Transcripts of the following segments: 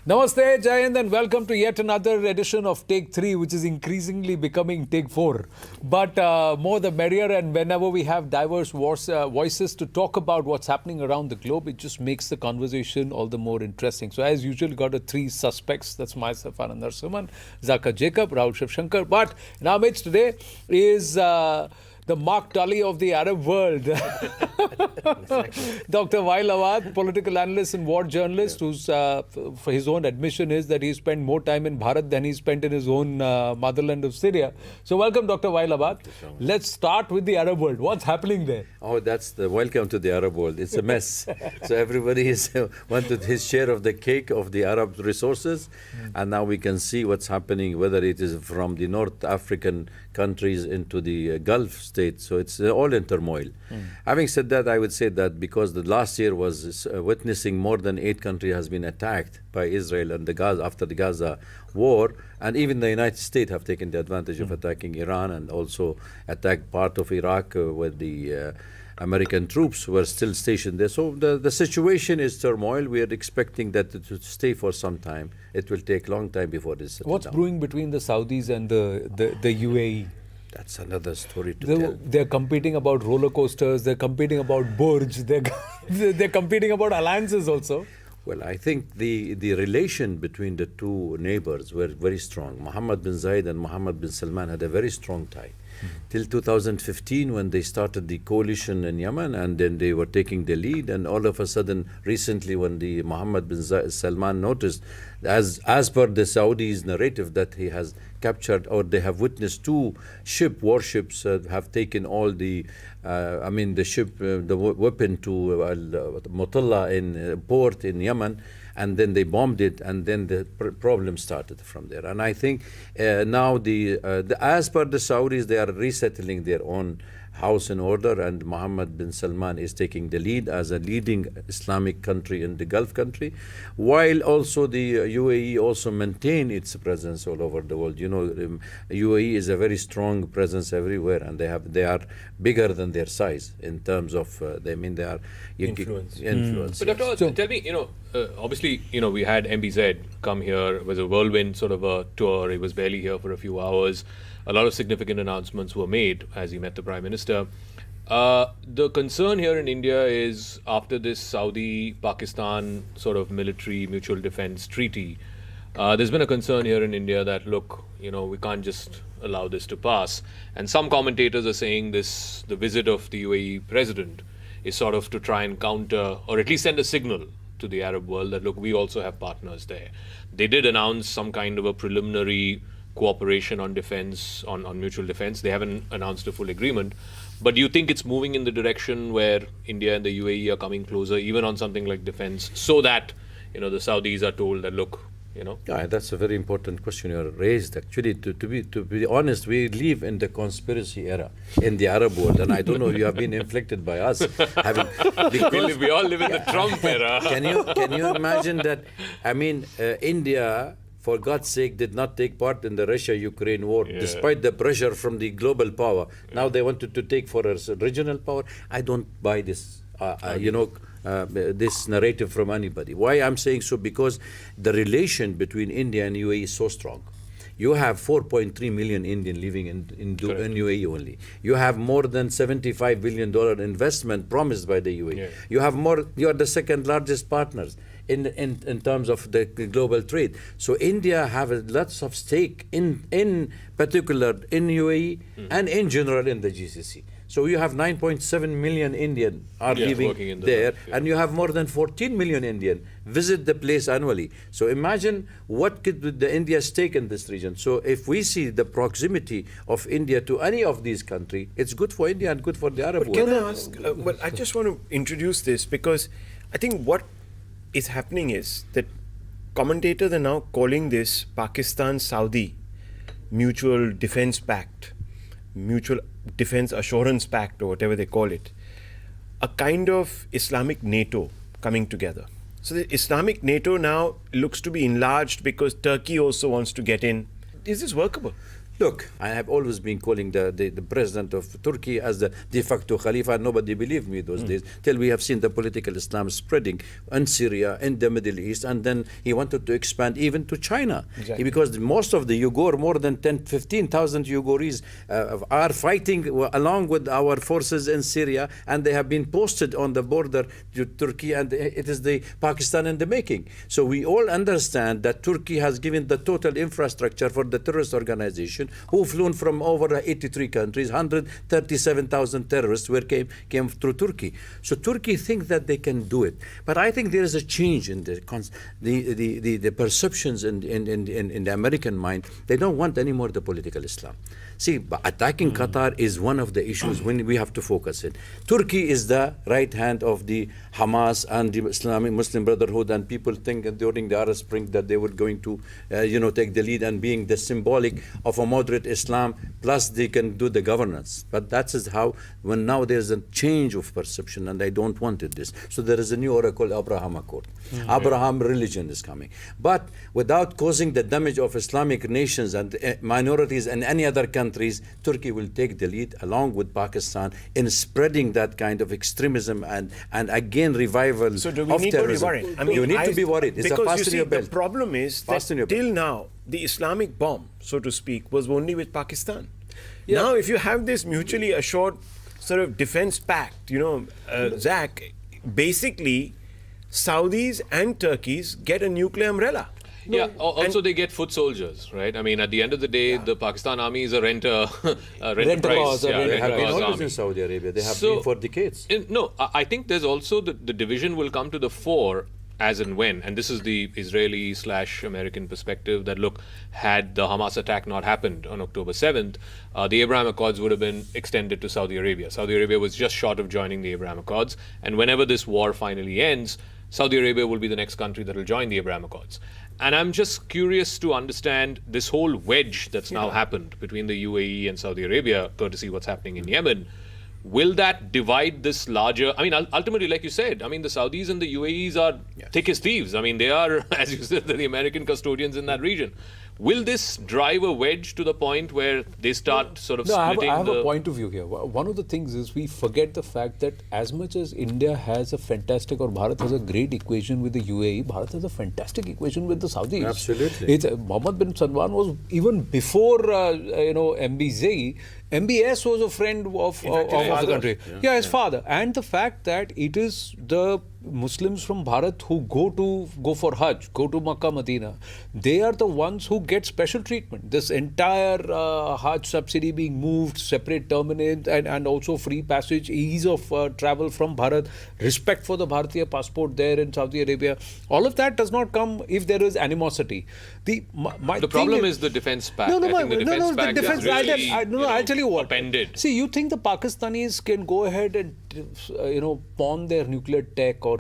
Namaste, Jai Hind, and welcome to yet another edition of Take 3, which is increasingly becoming Take 4. But more the merrier, and whenever we have diverse voices to talk about what's happening around the globe, it just makes the conversation all the more interesting. So as usual, got the three suspects. That's myself, Anand Narasimhan, Zaka Jacob, Rahul Shivshankar. But in our midst today is the Mark Tully of the Arab world. Dr. Wael Awad, political analyst and war journalist, whose for his own admission is that he spent more time in Bharat than he spent in his own motherland of Syria. So welcome, Dr. Wael Awad. Let's start with the Arab world. What's happening there? Oh, that's the welcome to the Arab world. It's a mess. So everybody is wanted his share of the cake of the Arab resources. And now we can see what's happening, whether it is from the North African countries into the Gulf states. So it's all in turmoil. Having said that, I would say that because the last year was witnessing more than 8 countries has been attacked by Israel and the Gaza after the Gaza war, and even the United States have taken the advantage of attacking Iran and also attacked part of Iraq where the American troops were still stationed there. So the situation is turmoil. We are expecting that to stay for some time. It will take a long time before this settles What's down. brewing between the Saudis and the UAE? That's another story to tell. They're competing about roller coasters, they're competing about Burj, they're competing about alliances also. Well, I think the relation between the two neighbors were very strong. Mohammed bin Zayed and Mohammed bin Salman had a very strong tie. Till 2015, when they started the coalition in Yemen, and then they were taking the lead, and all of a sudden, recently, when the Mohammed bin Salman noticed, as per the Saudis' narrative, that he has captured or they have witnessed 2 warships have taken all the, the weapon to Mutalla in port in Yemen, and then they bombed it, and then the problem started from there. And I think now as per the Saudis, they are resettling their own house in order, and Mohammed bin Salman is taking the lead as a leading Islamic country in the Gulf country, while also the UAE also maintain its presence all over the world. You know, UAE is a very strong presence everywhere, and they are bigger than their size in terms of they are influence. But Dr. Tell me, obviously, we had MBZ come here. It was a whirlwind sort of a tour. He was barely here for a few hours. A lot of significant announcements were made as he met the Prime Minister. The concern here in India is after this Saudi-Pakistan sort of military mutual defense treaty, there's been a concern here in India that, look, we can't just allow this to pass. And some commentators are saying the visit of the UAE president is sort of to try and counter, or at least send a signal to the Arab world that, look, we also have partners there. They did announce some kind of a preliminary cooperation on defense, on mutual defense. They haven't announced a full agreement. But do you think it's moving in the direction where India and the UAE are coming closer, even on something like defense, so that, the Saudis are told that, look, Yeah, that's a very important question you raised. Actually, to be honest, we live in the conspiracy era in the Arab world, and I don't know, you have been inflicted by us. We all live in the Trump era. Can you imagine that? India, for God's sake, did not take part in the Russia-Ukraine war, despite the pressure from the global power. Now they wanted to take for a regional power. I don't buy this, this narrative from anybody. Why I'm saying so? Because the relation between India and UAE is so strong. You have 4.3 million Indians living in UAE only. You have more than $75 billion investment promised by the UAE. Yeah. You are the second largest partners in terms of the global trade. So India have lots of stake in particular in UAE and in general in the GCC. So you have 9.7 million Indians are living there, and you have more than 14 million Indians visit the place annually. So imagine what could be the India's stake in this region. So if we see the proximity of India to any of these countries, it's good for India and good for the Arab world. Can I ask, I just want to introduce this because I think what is happening is that commentators are now calling this Pakistan-Saudi Mutual Defense Pact, Mutual Defense Assurance Pact, or whatever they call it, a kind of Islamic NATO coming together. So the Islamic NATO now looks to be enlarged because Turkey also wants to get in. Is this workable? Look, I have always been calling the president of Turkey as the de facto Khalifa. Nobody believed me those days, till we have seen the political Islam spreading in Syria, in the Middle East, and then he wanted to expand even to China. Exactly. Because most of the Uyghur, more than 15,000 Uyghuris are fighting along with our forces in Syria, and they have been posted on the border to Turkey, and it is the Pakistan in the making. So we all understand that Turkey has given the total infrastructure for the terrorist organization who flown from over 83 countries. 137,000 terrorists came through Turkey. So Turkey thinks that they can do it. But I think there is a change in the perceptions in the American mind. They don't want anymore the political Islam. See, attacking Qatar is one of the issues when we have to focus in. Turkey is the right hand of the Hamas and the Islamic Muslim Brotherhood, and people think that during the Arab Spring that they were going to, take the lead and being the symbolic of a moderate Islam, plus they can do the governance. But that is how, when now there's a change of perception, and I don't want it this. So there is a new oracle, Abraham Accord. Abraham religion is coming. But without causing the damage of Islamic nations and minorities in any other countries, Turkey will take the lead along with Pakistan in spreading that kind of extremism and again revival So do we of need terrorism. to be worried? You need to be worried. It's a because you fasten see, your belt. the problem is that Fasten your belt. till now, the Islamic bomb, so to speak, was only with Pakistan. Yeah. Now, if you have this mutually assured sort of defense pact, Zach, basically, Saudis and Turkeys get a nuclear umbrella. Yeah, also they get foot soldiers, right? I mean, at the end of the day, the Pakistan army is a renter Rent-a-cause, price. They have been rent-a-cause always army. in Saudi Arabia. They have So, been for decades. No, I think there's also the division will come to the fore as and when, and this is the Israeli/American perspective that, look, had the Hamas attack not happened on October 7th, the Abraham Accords would have been extended to Saudi Arabia. Saudi Arabia was just short of joining the Abraham Accords, and whenever this war finally ends, Saudi Arabia will be the next country that will join the Abraham Accords. And I'm just curious to understand this whole wedge that's now happened between the UAE and Saudi Arabia, courtesy what's happening in Yemen. Will that divide this larger? I mean, ultimately, like you said, I mean, the Saudis and the UAEs are thick as thieves. I mean, they are, as you said, the American custodians in that region. Will this drive a wedge to the point where they start sort of splitting I have a point of view here. One of the things is we forget the fact that as much as India has a fantastic, or Bharat has a great equation with the UAE, Bharat has a fantastic equation with the Saudis. Absolutely. Mohammed bin Salman was, even before MBZ, MBS was a friend of the country. Yeah, his father. And the fact that it is the Muslims from Bharat who go for Hajj, go to Makkah, Medina, they are the ones who get special treatment. This entire Hajj subsidy being moved, separate terminate, and also free passage, ease of travel from Bharat, respect for the Bharatiya passport there in Saudi Arabia. All of that does not come if there is animosity. The problem is the defense pact. No, I think the defense pact is really, I'll tell you what. Appended. See, you think the Pakistanis can go ahead and pawn their nuclear tech or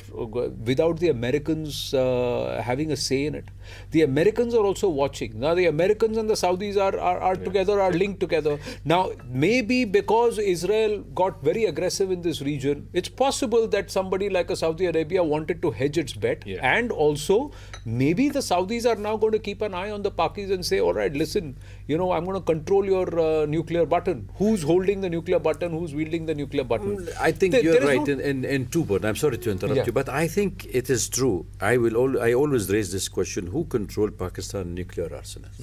without the Americans having a say in it? The Americans are also watching. Now the Americans and the Saudis are together, are linked together. Now maybe because Israel got very aggressive in this region, it's possible that somebody like a Saudi Arabia wanted to hedge its bet. And also maybe the Saudis are now going to keep an eye on the Pakis and say, all right, listen, I'm going to control your nuclear button. Who's holding the nuclear button? Who's wielding the nuclear button? I think you're right in two words. I'm sorry to interrupt you, but I think it is true. I always raise this question: who control Pakistan nuclear arsenals?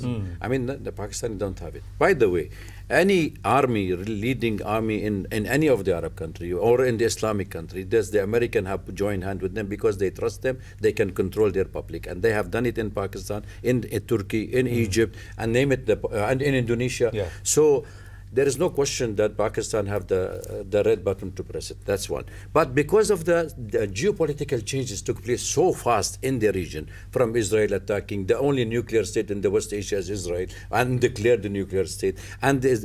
I mean, the Pakistani don't have it. By the way, any army, leading army in any of the Arab country or in the Islamic country, does the American have to join hand with them because they trust them? They can control their public, and they have done it in Pakistan, in Turkey, in Egypt, and name it, and in Indonesia. So there is no question that Pakistan have the red button to press it. That's one. But because of the geopolitical changes took place so fast in the region, from Israel attacking the only nuclear state in the West Asia is Israel, and declared the nuclear state, and the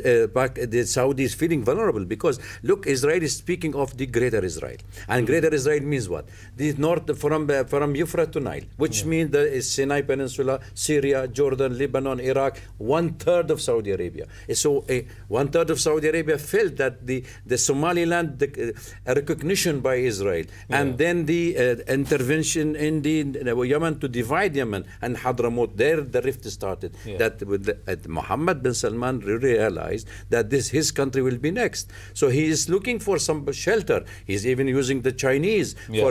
Saudis feeling vulnerable because, look, Israel is speaking of the greater Israel. And greater Israel means what? The north from Euphrates to Nile, which means the Sinai Peninsula, Syria, Jordan, Lebanon, Iraq, 1/3 of Saudi Arabia. So 1/3 of Saudi Arabia felt that the Somaliland recognition by Israel, and then the intervention in the Yemen to divide Yemen and Hadramaut, there the rift started. That with Mohammed bin Salman realized that his country will be next. So he is looking for some shelter. He's even using the Chinese for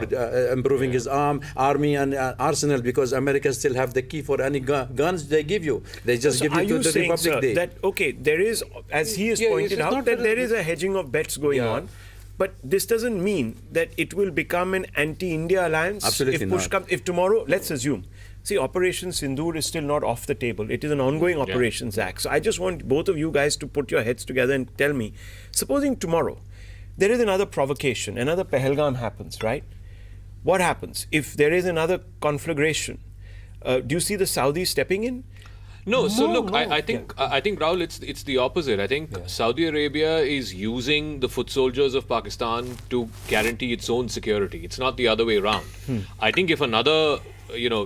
improving his army and arsenal, because America still have the key for any guns they give you. They just give you to the Republic Day. That, okay, there is, as he has pointed out, that there is a hedging of bets going on. But this doesn't mean that it will become an anti-India alliance. Absolutely if push not. comes. If tomorrow, let's assume, see, Operation Sindoor is still not off the table. It is an ongoing Operations Act. So I just want both of you guys to put your heads together and tell me, supposing tomorrow there is another provocation, another Pahalgam happens, right? What happens if there is another conflagration? Do you see the Saudis stepping in? No, so look, I think Rahul, it's the opposite. I think Saudi Arabia is using the foot soldiers of Pakistan to guarantee its own security. It's not the other way around. I think if another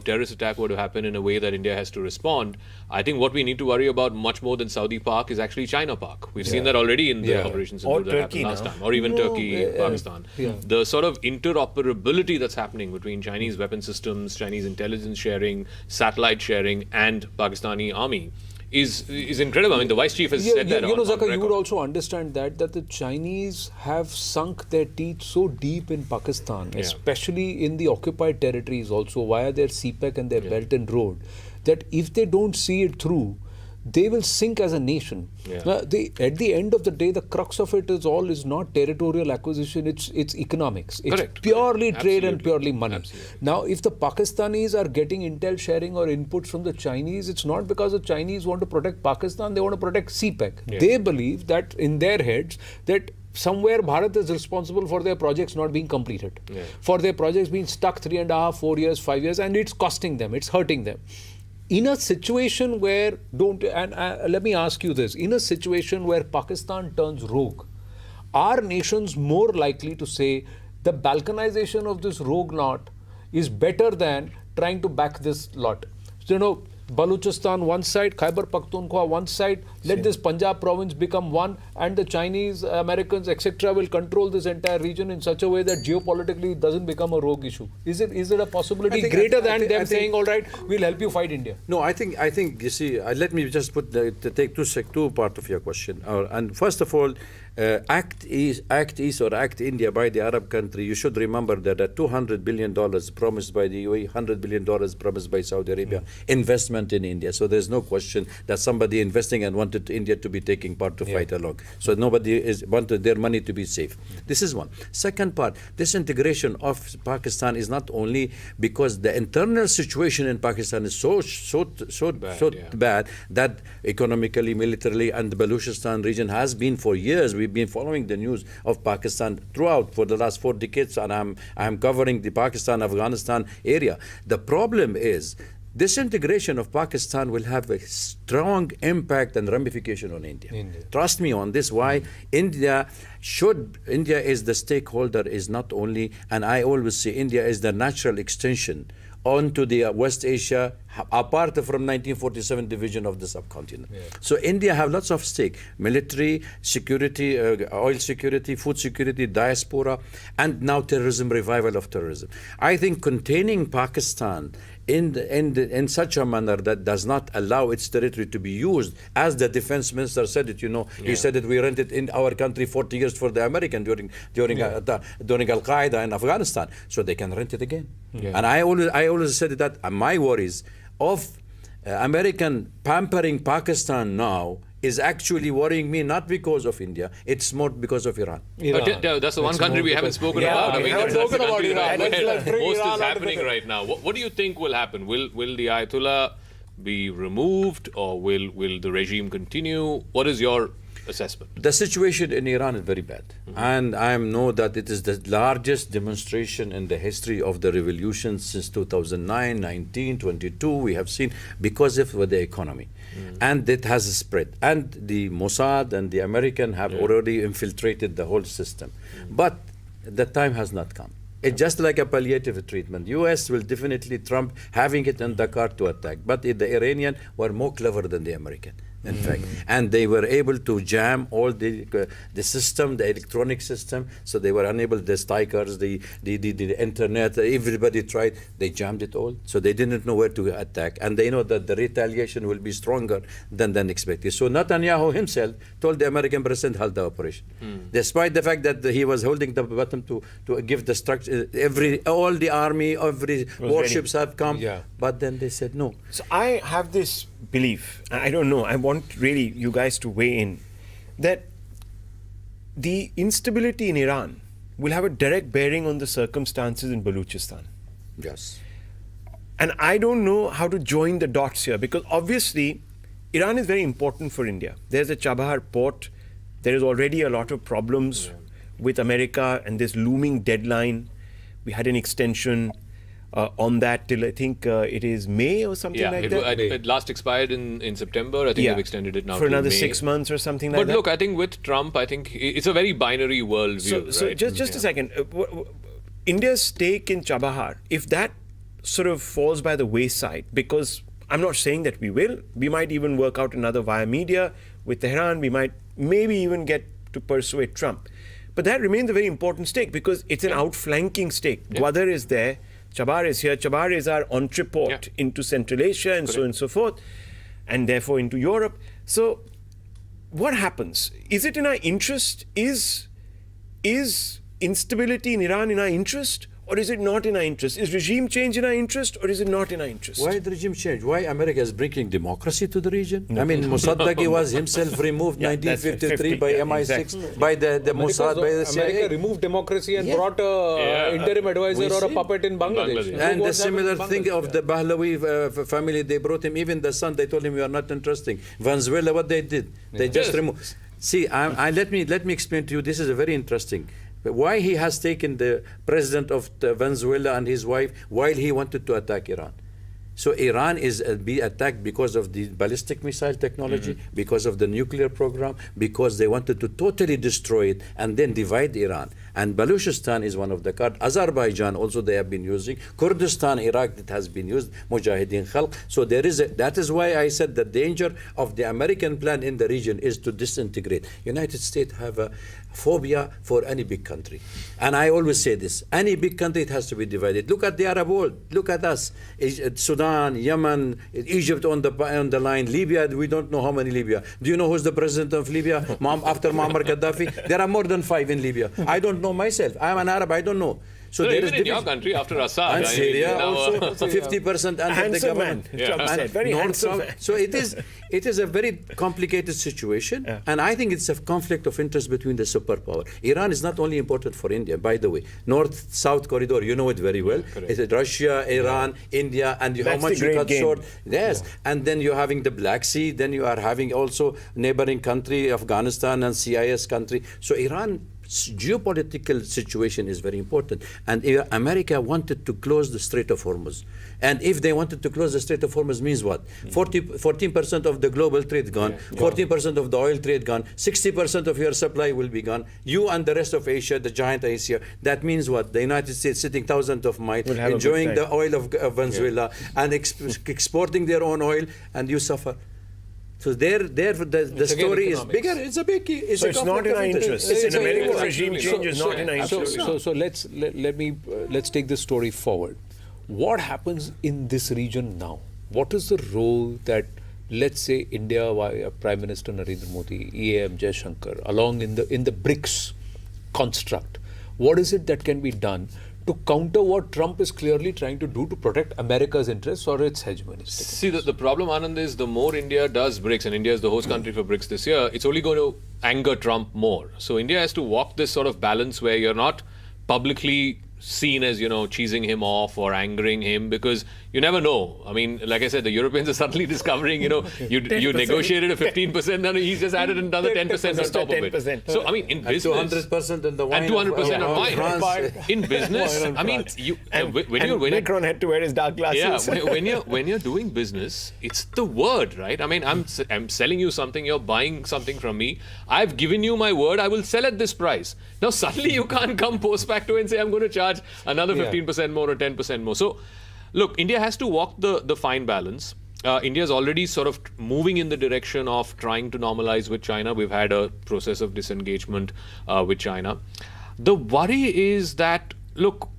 terrorist attack were to happen in a way that India has to respond, I think what we need to worry about much more than Saudi Pak is actually China Pak. We've seen that already in the operations that happened last time, or even Turkey, Pakistan. The sort of interoperability that's happening between Chinese weapon systems, Chinese intelligence sharing, satellite sharing, and Pakistani army is incredible. I mean, the Vice Chief has said that. Zaka, you would also understand that the Chinese have sunk their teeth so deep in Pakistan, especially in the occupied territories also, via their CPEC and their Belt and Road, that if they don't see it through, they will sink as a nation. At the end of the day, the crux of it is not territorial acquisition, it's economics. It's purely trade and purely money. Now, if the Pakistanis are getting intel sharing or inputs from the Chinese, it's not because the Chinese want to protect Pakistan, they want to protect CPEC. They believe that in their heads that somewhere Bharat is responsible for their projects not being completed, for their projects being stuck 3.5, 4 years, 5 years, and it's costing them, it's hurting them. In a situation where, let me ask you this, in a situation where Pakistan turns rogue, are nations more likely to say the balkanization of this rogue lot is better than trying to back this lot? So, Balochistan one side, Khyber Pakhtunkhwa one side, let this Punjab province become one, and the Chinese, Americans, etc. will control this entire region in such a way that geopolitically it doesn't become a rogue issue. Is it a possibility greater than them saying, all right, we'll help you fight India? No, I think you see, let me just take two part of your question. And first of all, Act East or Act India by the Arab country, you should remember that $200 billion promised by the UAE, $100 billion promised by Saudi Arabia, investment in India. So there's no question that somebody investing and wanted India to be taking part to fight along. So nobody wanted their money to be safe. This is one. Second part, this integration of Pakistan is not only because the internal situation in Pakistan is so bad that economically, militarily, and the Balochistan region has been for years. We've been following the news of Pakistan throughout for the last 4 decades, and I'm covering the Pakistan-Afghanistan area. The problem is this integration of Pakistan will have a strong impact and ramification on India. Trust me on this. Why? India is the stakeholder, is not only, and I always say India is the natural extension onto the West Asia, apart from 1947 division of the subcontinent. So India have lots of stake: military, security, oil security, food security, diaspora, and now terrorism, revival of terrorism. I think containing Pakistan in such a manner that does not allow its territory to be used, as the defense minister said it, he said that we rented in our country 40 years for the American during Al-Qaeda in Afghanistan, so they can rent it again. And I always said that my worries of American pampering Pakistan now is actually worrying me, not because of India, it's more because of Iran. That's the one country we haven't spoken about. I mean, that's the country where most is happening right now. What do you think will happen? Will the Ayatollah be removed, or will the regime continue? What is your assessment? The situation in Iran is very bad. And I know that it is the largest demonstration in the history of the revolution since 2009, 19, 22, we have seen, because of the economy. And it has spread. And the Mossad and the American have already infiltrated the whole system. But the time has not come. It's just like a palliative treatment. US will definitely trump having it in the card to attack. But the Iranian were more clever than the American. in fact. And they were able to jam all the system, the electronic system, so they were unable, the strikers, the internet, everybody tried, they jammed it all, so they didn't know where to attack, and they know that the retaliation will be stronger than expected. So Netanyahu himself told the American president, halt the operation. Despite the fact that he was holding the button to give the structure, all the army, every warships have come, but then they said no. So I have this belief, I don't know, I want really you guys to weigh in, that the instability in Iran will have a direct bearing on the circumstances in Balochistan. Yes. And I don't know how to join the dots here, because obviously Iran is very important for India. There's a Chabahar port, there is already a lot of problems with America and this looming deadline. We had an extension on that till I think it is May or something like that. It last expired in September. I think they've extended it now for another May. 6 months or something like that. But look, I think with Trump, I think it's a very binary worldview. So right? just a second. India's stake in Chabahar, if that sort of falls by the wayside, because I'm not saying that we might even work out another via media with Tehran, we might maybe even get to persuade Trump. But that remains a very important stake because it's an outflanking stake. Gwadar is there, Chabahar is here. Chabahar is our entree port into Central Asia and so on and so forth, and therefore into Europe. So what happens? Is it in our interest? Is instability in Iran in our interest? Or is it not in our interest? Is regime change in our interest or is it not in our interest? Why the regime change? Why America is bringing democracy to the region? I mean, Mossadegh was himself removed 1953 by MI6, by the Mossad, by the CIA. America removed democracy and brought an interim advisor or a puppet in Bangladesh. And the similar thing of the Pahlavi family, they brought him, even the son, they told him, you are not interesting. Venezuela, what they did? They just removed. See, let me explain to you, this is a very interesting. Why he has taken the president of Venezuela and his wife while he wanted to attack Iran. So Iran is be attacked because of the ballistic missile technology, because of the nuclear program, because they wanted to totally destroy it and then divide Iran. And Balochistan is one of the cards. Azerbaijan also they have been using. Kurdistan, Iraq, that has been used. Mujahideen Khalq. So that is why I said the danger of the American plan in the region is to disintegrate. United States have a phobia for any big country. And I always say this, any big country, it has to be divided. Look at the Arab world. Look at us. Sudan, Yemen, Egypt on the line, Libya, we don't know how many Libya. Do you know who's the president of Libya after Muammar Gaddafi? There are more than 5 in Libya. I don't know myself. I'm an Arab, I don't know. So there even in your country after Assad. And Syria also 50% under the government. Very handsome man. So it is a very complicated situation, and I think it's a conflict of interest between the superpower. Iran is not only important for India, by the way. North-South corridor, you know it very well. It's Russia, Iran, India, and how much you cut short. Yes, and then you're having the Black Sea, then you are having also neighboring country, Afghanistan and CIS country. So Iran geopolitical situation is very important, and America wanted to close the Strait of Hormuz. And if they wanted to close the Strait of Hormuz means what? 14% of the global trade gone, 14% of the oil trade gone, 60% of your supply will be gone. You and the rest of Asia, the giant Asia, that means what? The United States sitting thousands of miles, enjoying the oil of Venezuela and exporting their own oil, and you suffer. So the story is bigger. It's a big. It's not in our interest. It's American regime change is not in our interest. So let's take this story forward. What happens in this region now? What is the role that, let's say, India via Prime Minister Narendra Modi, EAM Jaishankar, along in the BRICS construct? What is it that can be done to counter what Trump is clearly trying to do to protect America's interests or its hegemony? See, the problem, Anand, is the more India does BRICS, and India is the host country for BRICS this year, it's only going to anger Trump more. So India has to walk this sort of balance where you're not publicly seen as, cheesing him off or angering him, because you never know. I mean, like I said, the Europeans are suddenly discovering, you negotiated a 15%, and he's just added another 10% on top of it. So, I mean, in business... 200% in the wine. And 200% on wine. In business, I mean, when Macron had to wear his dark glasses. Yeah, when you're doing business, it's the word, right? I mean, I'm selling you something, you're buying something from me. I've given you my word, I will sell at this price. Now, suddenly you can't come post facto and say, I'm going to charge another 15% more or 10% more. So, look, India has to walk the fine balance. India is already sort of moving in the direction of trying to normalize with China. We've had a process of disengagement with China. The worry is that, look,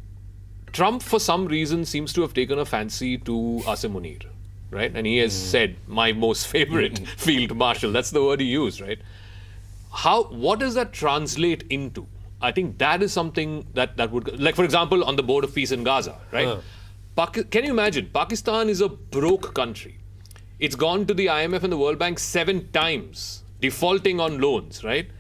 Trump, for some reason, seems to have taken a fancy to Asim Munir, right? And he has said, my most favorite field marshal. That's the word he used, right? What does that translate into? I think that is something that would, like, for example, on the board of peace in Gaza, right? Can you imagine? Pakistan is a broke country. It's gone to the IMF and the World Bank 7 times, defaulting on loans, right?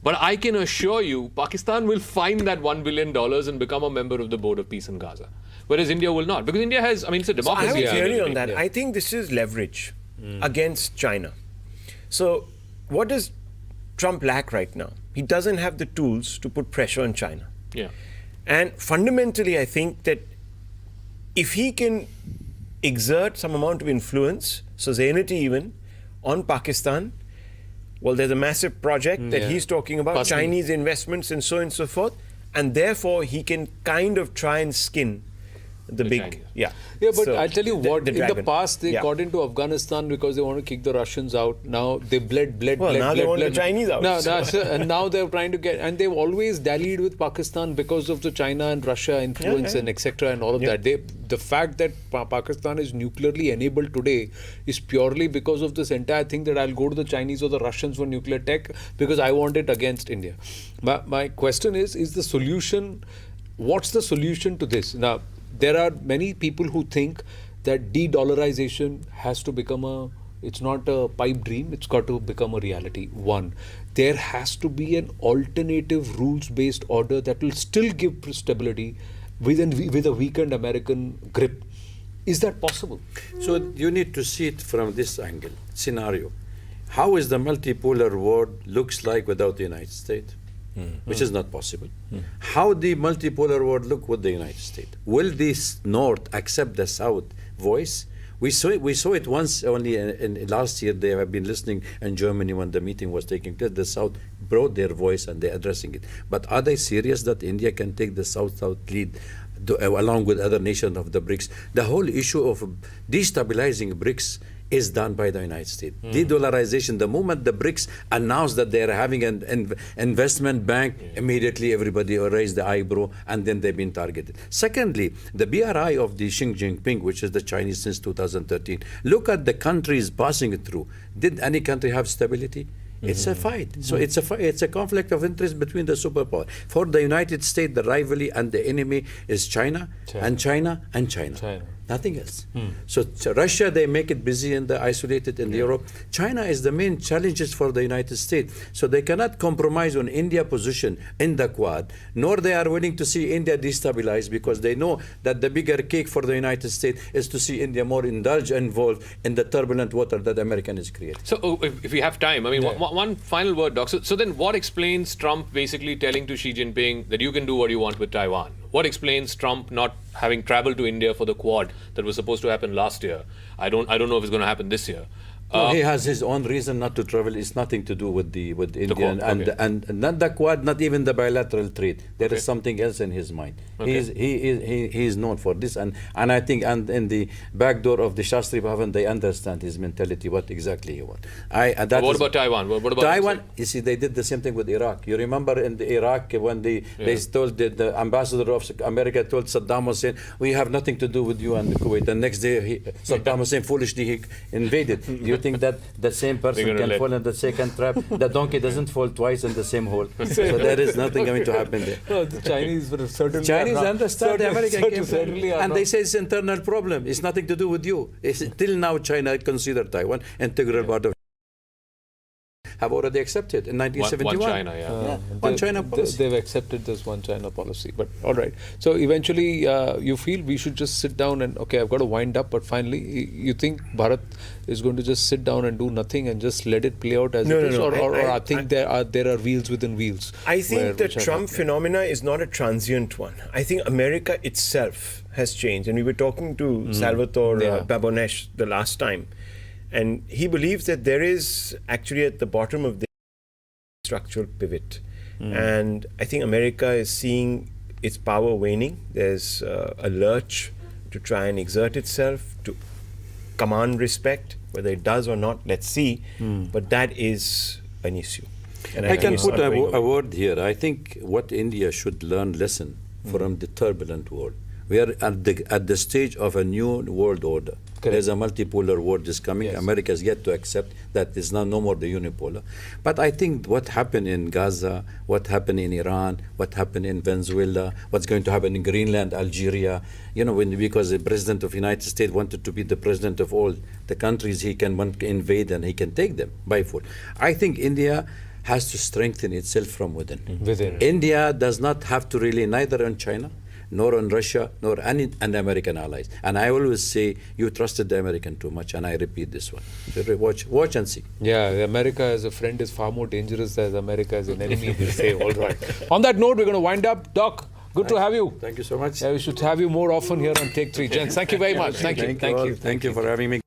But I can assure you, Pakistan will find that $1 billion and become a member of the board of peace in Gaza. Whereas India will not. Because India has, I mean, it's a democracy. I have a theory on that. Yeah. I think this is leverage against China. So what does Trump lack right now? He doesn't have the tools to put pressure on China. Yeah. And fundamentally, I think that if he can exert some amount of influence, suzerainty even, on Pakistan, well, there's a massive project that he's talking about, Possibly. Chinese investments and so on and so forth, and therefore he can kind of try and skin the big, Chinese. yeah. Yeah, but So, I'll tell you what, in the dragon. past they Yeah. got into Afghanistan because they want to kick the Russians out. Now they bled. Well, now they want the Chinese out. No, So- so- and now they're trying to get, and they've always dallied with Pakistan because of the China and Russia influence yeah. and etc. and all of that. The fact that Pakistan is nuclearly enabled today is purely because of this entire thing that I'll go to the Chinese or the Russians for nuclear tech because I want it against India. My question is the solution, what's the solution to this? Now, there are many people who think that de-dollarization has to become it's not a pipe dream, it's got to become a reality. One, there has to be an alternative rules-based order that will still give stability with a weakened American grip. Is that possible? So you need to see it from this angle, scenario. How is the multipolar world looks like without the United States? Which is not possible. How the multipolar world look with the United States? Will this North accept the South voice? We saw it once only in last year. They have been listening in Germany when the meeting was taking place. The South brought their voice and they're addressing it. But are they serious that India can take the South-South lead along with other nations of the BRICS? The whole issue of destabilizing BRICS is done by the United States. De-dollarization, the moment the BRICS announced that they are having an investment bank, immediately everybody raised the eyebrow and then they've been targeted. Secondly, the BRI of the Xi Jinping, which is the Chinese since 2013, look at the countries passing it through. Did any country have stability? It's a fight. So it's a conflict of interest between the superpower. For the United States, the rivalry and the enemy is China. And China. Nothing else. So Russia, they make it busy and isolated in Europe. China is the main challenges for the United States. So they cannot compromise on India's position in the Quad, nor they are willing to see India destabilized because they know that the bigger cake for the United States is to see India more involved in the turbulent water that America is creating. So if we have time, I mean, one final word, Doc. So then what explains Trump basically telling to Xi Jinping that you can do what you want with Taiwan? What explains Trump not having traveled to India for the Quad that was supposed to happen last year? I don't know if it's going to happen this year. No, he has his own reason not to travel. It's nothing to do with India Quad, and not the Quad, not even the bilateral trade. There is something else in his mind. Okay. He is known for this, and I think in the back door of the Shastri Bhavan, they understand his mentality, what exactly he wants. What about Taiwan? What about Taiwan? You see, they did the same thing with Iraq. You remember in the Iraq when they told the ambassador of America told Saddam Hussein, we have nothing to do with you and Kuwait. The next day, Saddam Hussein foolishly invaded. You think that the same person can fall in the second trap? The donkey doesn't fall twice in the same hole. So there is nothing going to happen there. No, the Chinese were certainly Chinese understand the American game, certainly are and not. they say it's internal problem. It's nothing to do with you. Till now, China considered Taiwan integral part of. Have already accepted in 1971. One China, One China policy. They've accepted this one China policy. But all right. So eventually, you feel we should just sit down and, okay, I've got to wind up, but finally, you think Bharat is going to just sit down and do nothing and just let it play out as it is? Or I think there are wheels within wheels. I think the Trump phenomena is not a transient one. I think America itself has changed. And we were talking to Salvatore Babonesh the last time. And he believes that there is actually at the bottom of the structural pivot. And I think America is seeing its power waning. There's a lurch to try and exert itself, to command respect. Whether it does or not, let's see. But that is an issue. And I can think it's put not going a away. word here. I think what India should learn lesson from the turbulent world. We are at the stage of a new world order. There's a multipolar world is coming. Yes. America is yet to accept that is now no more the unipolar. But I think what happened in Gaza, what happened in Iran, what happened in Venezuela, what's going to happen in Greenland, Algeria, because the president of the United States wanted to be the president of all the countries he can invade and he can take them by force. I think India has to strengthen itself from within. India does not have to rely neither on China, nor on Russia, nor any American allies. And I always say, you trusted the American too much, and I repeat this one. So watch and see. Yeah, America as a friend is far more dangerous than America as an enemy, they say. All right. On that note, we're going to wind up. Doc, good to have you. Thank you so much. Yeah, we should have you more often here on Take 3. Gents, thank you very much. Thank you. Thank you for having me.